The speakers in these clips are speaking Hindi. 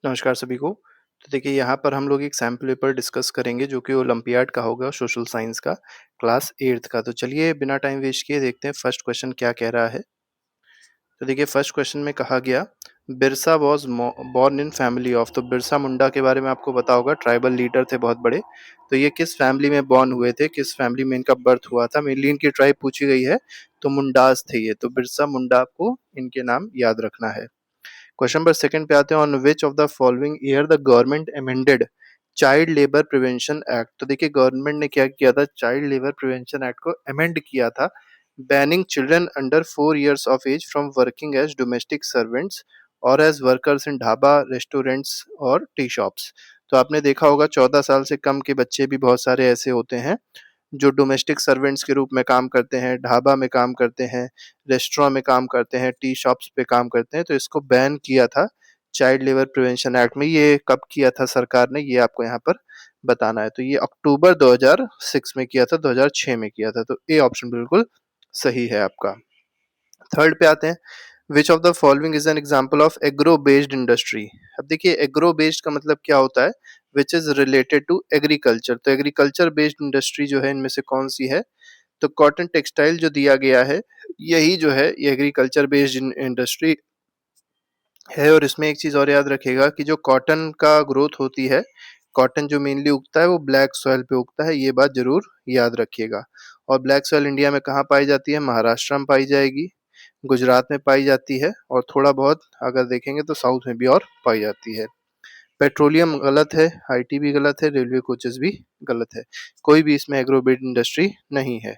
नमस्कार सभी को। तो देखिए यहाँ पर हम लोग एक सैम्पल पेपर डिस्कस करेंगे जो कि ओलंपियाड का होगा सोशल साइंस का क्लास 8th का। तो चलिए बिना टाइम वेस्ट किए देखते हैं फर्स्ट क्वेश्चन क्या कह रहा है। तो देखिए फर्स्ट क्वेश्चन में कहा गया Birsa was born in family of. तो बिरसा मुंडा के बारे में आपको पता होगा, ट्राइबल लीडर थे बहुत बड़े। तो ये किस फैमिली में बॉर्न हुए थे, किस फैमिली में इनका बर्थ हुआ था। मेनली इनकी ट्राइब पूछी गई है, तो मुंडास थे ये। तो बिरसा मुंडा को इनके नाम याद रखना है। क्वेश्चन नंबर सेकंड पे आते हैं। On which of the following year the government amended child labour prevention act. तो देखिए गवर्नमेंट ने क्या किया था, चाइल्ड लेबर प्रिवेंशन एक्ट को अमेंड किया था, banning children under 4 years of age from working as domestic servants और as workers in dhaba, restaurants और टी शॉप्स। तो आपने देखा होगा 14 साल से कम के बच्चे भी बहुत सारे ऐसे होते हैं जो डोमेस्टिक सर्वेंट्स के रूप में काम करते हैं, ढाबा में काम करते हैं, रेस्टोरेंट में काम करते हैं, टी शॉप्स पे काम करते हैं। तो इसको बैन किया था चाइल्ड लेबर प्रिवेंशन एक्ट में। ये कब किया था सरकार ने, ये आपको यहाँ पर बताना है। तो ये अक्टूबर 2006 में किया था, 2006 में किया था। तो ए ऑप्शन बिल्कुल सही है आपका। थर्ड पे आते हैं। Which of the following is an example of agro based industry. अब देखिए एग्रो बेस्ड का मतलब क्या होता है, which is related to agriculture. तो एग्रीकल्चर बेस्ड इंडस्ट्री जो है इनमें से कौन सी है, तो कॉटन टेक्सटाइल जो दिया गया है यही जो है ये एग्रीकल्चर बेस्ड इंडस्ट्री है। और इसमें एक चीज और याद रखिएगा कि जो कॉटन का ग्रोथ होती है, कॉटन जो मेनली उगता है वो ब्लैक सॉइल पे उगता है, ये बात जरूर याद रखिएगा। और ब्लैक सॉइल इंडिया में कहाँ पाई जाती है, महाराष्ट्र में पाई जाएगी, गुजरात में पाई जाती है, और थोड़ा बहुत अगर देखेंगे तो साउथ में भी और पाई जाती है। पेट्रोलियम गलत है, आईटी भी गलत है, रेलवे कोचेस भी गलत है, कोई भी इसमें एग्रोबेट इंडस्ट्री नहीं है।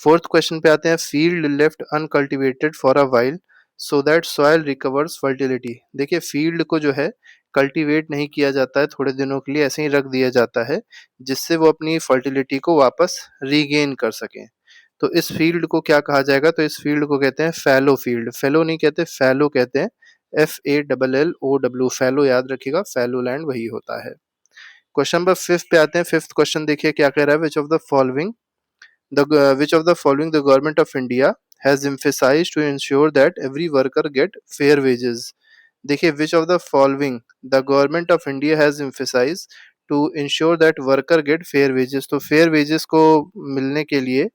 फोर्थ क्वेश्चन पे आते हैं। Field left uncultivated for a while so that soil recovers fertility. देखिए फील्ड को जो है कल्टीवेट नहीं किया जाता है थोड़े दिनों के लिए, ऐसे ही रख दिया जाता है जिससे वो अपनी फर्टिलिटी को वापस रीगेन कर सकें। तो इस फील्ड को क्या कहा जाएगा, तो इस फील्ड को कहते हैं फैलो फील्ड। फेलो नहीं कहते, फैलो कहते हैं। FALLOW, फैलो याद रखिएगा, फैलो लैंड वही होता है। क्वेश्चन नंबर फिफ्थ पे आते हैं। फिफ्थ क्वेश्चन देखिए क्या कह रहा है। विच of the following which of the following the government of India has emphasized to ensure that every worker get fair wages। देखिए which of the following the government of India has emphasized to ensure that worker get fair wages। तो fair wages को मिलने के लिए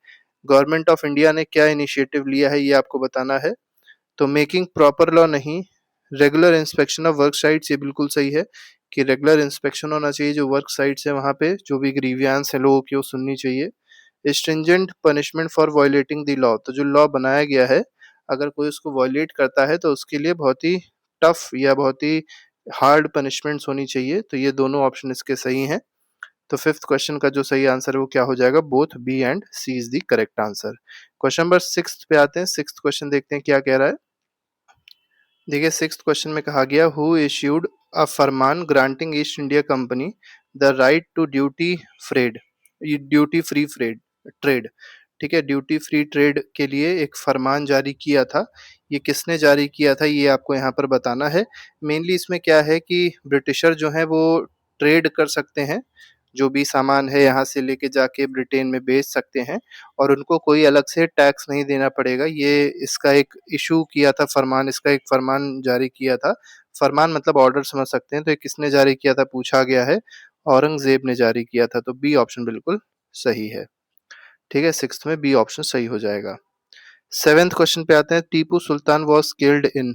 गवर्नमेंट ऑफ इंडिया ने क्या इनिशिएटिव लिया है ये आपको बताना है। तो मेकिंग प्रॉपर लॉ नहीं, regular inspection of work sites, ये बिल्कुल सही है कि रेगुलर इंस्पेक्शन होना चाहिए जो वर्क साइट्स है वहाँ पे, जो भी ग्रीवियांस है लोगों की वो सुननी चाहिए। Stringent punishment for violating the law, तो जो लॉ बनाया गया है अगर कोई उसको वायलेट करता है तो उसके लिए बहुत ही टफ या बहुत ही हार्ड पनिशमेंट्स होनी चाहिए। तो ये दोनों ऑप्शन इसके सही हैं। तो फिफ्थ क्वेश्चन का जो सही आंसर है वो क्या हो जाएगा, both B and C is the correct answer. Question number six पे आते हैं। सिक्स क्वेश्चन देखते हैं क्या कह रहा है। देखिए सिक्स क्वेश्चन में कहा गया who issued a farman granting East India Company the right to duty free trade. ठीक है, ड्यूटी फ्री ट्रेड के लिए एक फरमान जारी किया था। ये किसने जारी किया था ये आपको यहाँ पर बताना है। मेनली इसमें क्या है कि ब्रिटिशर जो है वो ट्रेड कर सकते हैं, जो भी सामान है यहाँ से लेके जाके ब्रिटेन में बेच सकते हैं और उनको कोई अलग से टैक्स नहीं देना पड़ेगा। ये इसका एक इशू किया था फरमान, इसका एक फरमान जारी किया था। फरमान मतलब ऑर्डर समझ सकते हैं। तो ये किसने जारी किया था पूछा गया है, औरंगजेब ने जारी किया था। तो बी ऑप्शन बिल्कुल सही है। ठीक है, सिक्स्थ में बी ऑप्शन सही हो जाएगा। सेवेंथ क्वेश्चन पे आते हैं। Tipu Sultan was killed in.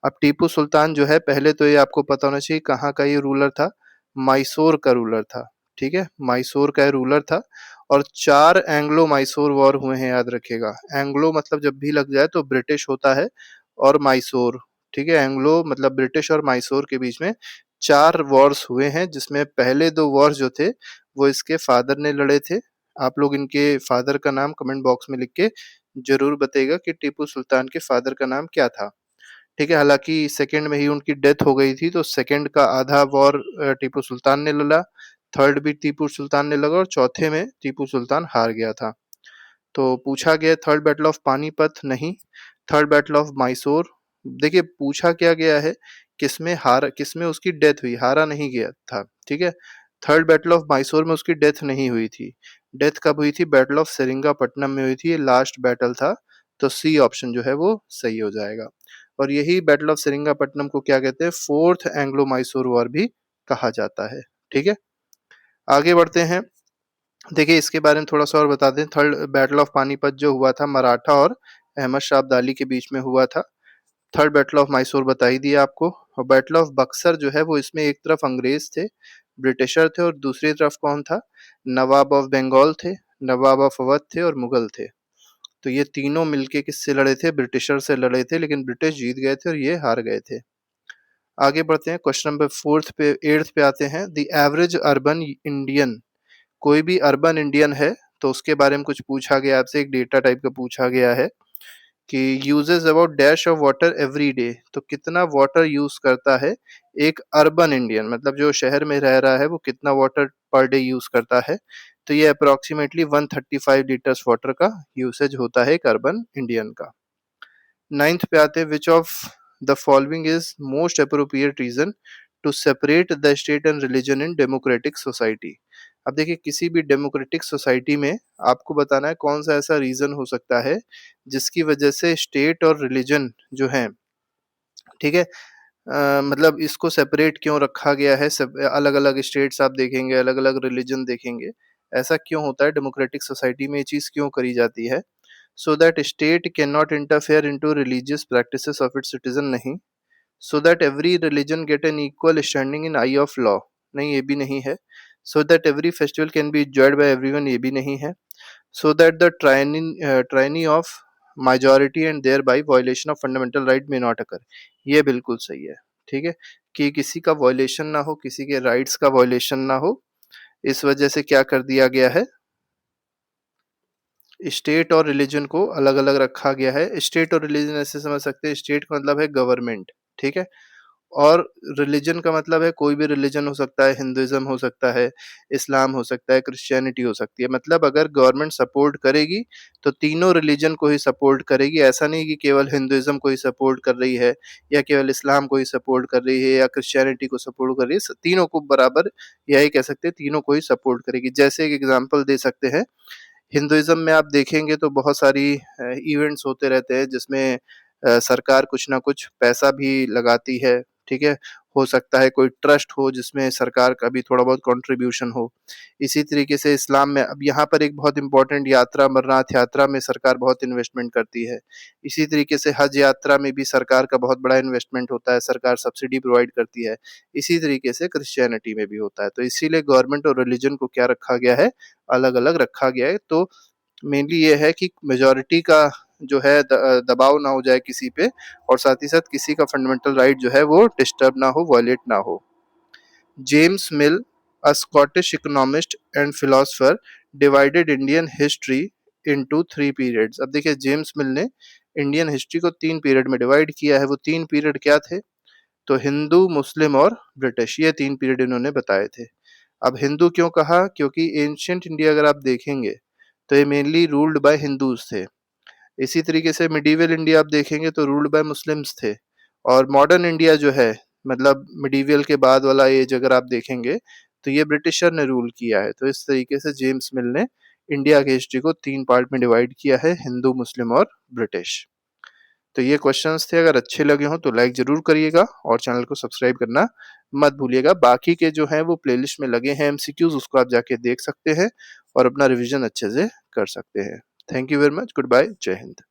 अब टीपू सुल्तान जो है, पहले तो ये आपको पता होना चाहिए कहाँ का ये रूलर था, मैसूर का रूलर था। ठीक है, मैसूर का रूलर था। और 4 एंग्लो मैसूर वॉर हुए हैं, याद रखिएगा। एंग्लो मतलब जब भी लग जाए तो ब्रिटिश होता है, और मैसूर, ठीक है, एंग्लो मतलब ब्रिटिश और मैसूर के बीच में 4 वॉर्स हुए हैं, जिसमें पहले 2 वॉर्स जो थे वो इसके फादर ने लड़े थे। आप लोग इनके फादर का नाम कमेंट बॉक्स में लिख के जरूर बताइएगा कि टीपू सुल्तान के फादर का नाम क्या था। ठीक है, हालांकि सेकंड में ही उनकी डेथ हो गई थी, तो सेकंड का आधा वॉर टीपू सुल्तान ने लड़ा, थर्ड भी टीपू सुल्तान ने लगा, और चौथे में टीपू सुल्तान हार गया था। तो पूछा गया थर्ड बैटल ऑफ पानीपत नहीं, थर्ड बैटल ऑफ मैसूर। देखिए पूछा क्या गया है, किसमें हार, किसमें उसकी डेथ हुई, हारा नहीं गया था। ठीक है, थर्ड बैटल ऑफ मैसूर में उसकी डेथ नहीं हुई थी। डेथ कब हुई थी, बैटल ऑफ सेरिंगापट्टनम में हुई थी, ये लास्ट बैटल था। तो सी ऑप्शन जो है वो सही हो जाएगा। और यही बैटल ऑफ सेरिंगापट्टनम को क्या कहते हैं, फोर्थ एंग्लो मैसूर वॉर भी कहा जाता है। ठीक है, आगे बढ़ते हैं। देखिए इसके बारे में थोड़ा सा और बता दें। थर्ड बैटल ऑफ पानीपत जो हुआ था मराठा और अहमद शाह अब्दाली के बीच में हुआ था। थर्ड बैटल ऑफ मैसूर बता ही दिया आपको। और बैटल ऑफ बक्सर जो है वो, इसमें एक तरफ अंग्रेज थे, ब्रिटिशर थे, और दूसरी तरफ कौन था, नवाब ऑफ बंगाल थे, नवाब ऑफ अवध थे और मुगल थे। तो ये तीनों मिलके किससे लड़े थे, ब्रिटिशर से लड़े थे, लेकिन ब्रिटिश जीत गए थे और ये हार गए थे। आगे बढ़ते हैं, क्वेश्चन नंबर फोर्थ पे, एट्थ पे आते हैं। द एवरेज अर्बन इंडियन, कोई भी अर्बन इंडियन है तो उसके बारे में कुछ पूछा गया आपसे, एक डेटा टाइप का पूछा गया है कि uses about dash of water every day, तो कितना वाटर यूज करता है एक अर्बन इंडियन, मतलब जो शहर में रह रहा है वो कितना वाटर पर डे यूज करता है। तो ये अप्रोक्सीमेटली 135 लीटर्स वाटर का यूसेज होता है एक अर्बन इंडियन का। नाइन्थ पे आते हैं, which of the following is most appropriate reason to separate the state and religion in democratic society. अब देखिए किसी भी डेमोक्रेटिक सोसाइटी में आपको बताना है कौन सा ऐसा रीजन हो सकता है जिसकी वजह से स्टेट और रिलीजन जो है, ठीक है, मतलब इसको सेपरेट क्यों रखा गया है, सब अलग अलग स्टेट्स आप देखेंगे, अलग अलग रिलीजन देखेंगे, ऐसा क्यों होता है, डेमोक्रेटिक सोसाइटी में ये चीज क्यों करी जाती है। So that state can not interfere into religious practices of its citizen, नहीं। So that every religion get an equal standing in eye of law, नहीं ये भी नहीं है। So that every festival can be enjoyed by everyone, ये भी नहीं है। So that the tyranny of majority and thereby violation of fundamental right may not occur, ये बिल्कुल सही है। ठीक है, कि किसी का वायलेशन ना हो, किसी के राइट्स का वायलेशन ना हो, इस वजह से क्या कर दिया गया है, स्टेट और रिलीजन को अलग अलग रखा गया है। स्टेट और रिलीजन ऐसे समझ सकते हैं, स्टेट का मतलब है गवर्नमेंट, ठीक है, और रिलीजन का मतलब है कोई भी रिलीजन हो सकता है, हिंदुइज्म हो सकता है, इस्लाम हो सकता है, क्रिश्चियनिटी हो सकती है। मतलब अगर गवर्नमेंट सपोर्ट करेगी तो तीनों रिलीजन को ही सपोर्ट करेगी, ऐसा नहीं कि केवल हिंदुइज्म को ही सपोर्ट कर रही है या केवल इस्लाम को ही सपोर्ट कर रही है या क्रिश्चियनिटी को सपोर्ट कर रही है, तीनों को बराबर, यही कह सकते हैं तीनों को ही सपोर्ट करेगी। जैसे एक एग्जाम्पल दे सकते हैं, हिंदुइज्म में आप देखेंगे तो बहुत सारी इवेंट्स होते रहते हैं जिसमें सरकार कुछ ना कुछ पैसा भी लगाती है, ठीक है, हो सकता है कोई ट्रस्ट हो जिसमें सरकार का भी थोड़ा बहुत कंट्रीब्यूशन हो। इसी तरीके से इस्लाम में, अब यहाँ पर एक बहुत इंपॉर्टेंट यात्रा, अमरनाथ यात्रा में सरकार बहुत इन्वेस्टमेंट करती है। इसी तरीके से हज यात्रा में भी सरकार का बहुत बड़ा इन्वेस्टमेंट होता है, सरकार सब्सिडी प्रोवाइड करती है। इसी तरीके से क्रिश्चियनिटी में भी होता है। तो इसीलिए गवर्नमेंट और रिलीजन को क्या रखा गया है, अलग अलग रखा गया है। तो मेनली ये है कि मेजोरिटी का जो है दबाव ना हो जाए किसी पे, और साथ ही साथ किसी का फंडामेंटल राइट जो है वो डिस्टर्ब ना हो, वायलेट ना हो। James mill, a Scottish economist and philosopher, divided Indian history into 3 periods. अब देखिए जेम्स मिल ने इंडियन हिस्ट्री को 3 पीरियड में डिवाइड किया है। वो 3 पीरियड क्या थे, तो हिंदू, मुस्लिम और ब्रिटिश, ये 3 पीरियड इन्होंने बताए थे। अब हिंदू क्यों कहा, क्योंकि एंशियंट इंडिया अगर आप देखेंगे तो ये मेनली रूल्ड बाय हिंदूज थे। इसी तरीके से मिडीवल इंडिया आप देखेंगे तो रूल्ड बाय मुस्लिम्स थे। और मॉडर्न इंडिया जो है, मतलब मिडीवल के बाद वाला एज अगर आप देखेंगे तो ये ब्रिटिशर ने रूल किया है। तो इस तरीके से जेम्स मिल ने इंडिया की हिस्ट्री को 3 पार्ट में डिवाइड किया है, हिंदू, मुस्लिम और ब्रिटिश। तो ये क्वेश्चंस थे, अगर अच्छे लगे हों तो लाइक जरूर करिएगा और चैनल को सब्सक्राइब करना मत भूलिएगा। बाकी के जो हैं वो प्लेलिस्ट में लगे हैं एमसीक्यूज, उसको आप जाके देख सकते हैं और अपना रिवीजन अच्छे से कर सकते हैं। Thank you very much, good bye, जय हिंद।